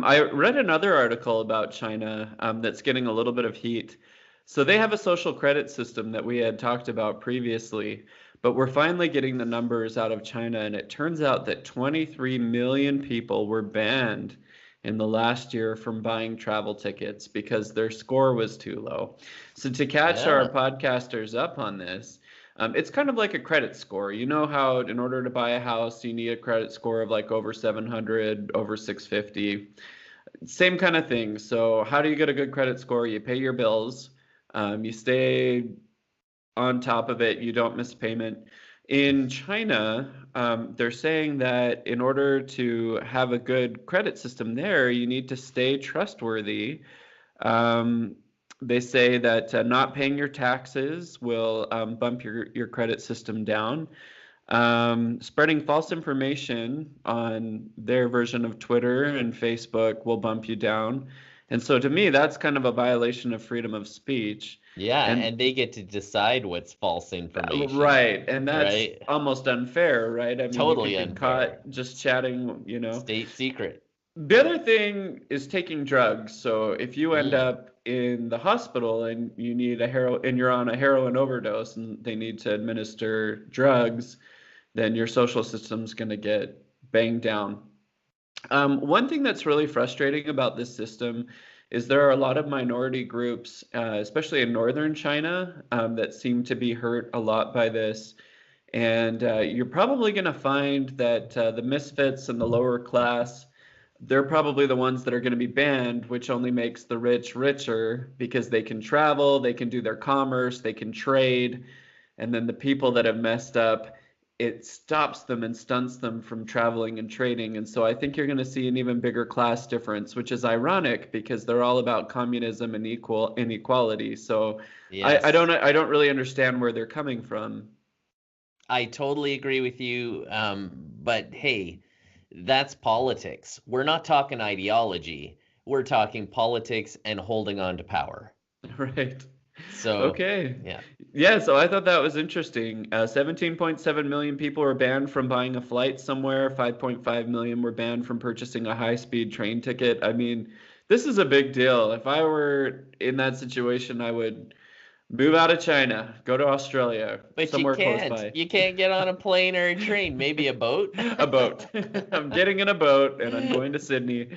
I read another article about China that's getting a little bit of heat. So they have a social credit system that we had talked about previously, but we're finally getting the numbers out of China, and it turns out that 23 million people were banned in the last year from buying travel tickets because their score was too low. So to catch our Yeah. podcasters up on this, it's kind of like a credit score. You know how in order to buy a house, you need a credit score of like over 700, over 650. Same kind of thing. So how do you get a good credit score? You pay your bills, you stay on top of it, you don't miss payment. In China, they're saying that in order to have a good credit system there, you need to stay trustworthy. Um, they say that not paying your taxes will bump your credit system down. Spreading false information on their version of Twitter and Facebook will bump you down. And so to me, that's kind of a violation of freedom of speech. Yeah, And and they get to decide what's false information, right, and that's right? almost unfair, right? I mean, you could Totally get unfair. caught just chatting. State secret. The other thing is taking drugs. So if you end Mm. up in the hospital and you need and you're on a heroin overdose and they need to administer drugs, then your social system's going to get banged down. One thing that's really frustrating about this system is there are a lot of minority groups, especially in northern China, that seem to be hurt a lot by this. And you're probably going to find that the misfits and the lower class, they're probably the ones that are going to be banned, which only makes the rich richer because they can travel, they can do their commerce, they can trade. And then the people that have messed up, it stops them and stunts them from traveling and trading. And so I think you're going to see an even bigger class difference, which is ironic because they're all about communism and inequality. So Yes. I don't really understand where they're coming from. I totally agree with you. But hey, that's politics. We're not talking ideology. We're talking politics and holding on to power. Right. So, Okay. yeah. Yeah, so I thought that was interesting. 17.7 million people were banned from buying a flight somewhere. 5.5 million were banned from purchasing a high-speed train ticket. I mean, this is a big deal. If I were in that situation, I would move out of China, go to Australia, But you somewhere close can't. by. You can't get on a plane or a train. Maybe a boat. A boat. I'm getting in a boat and I'm going to Sydney.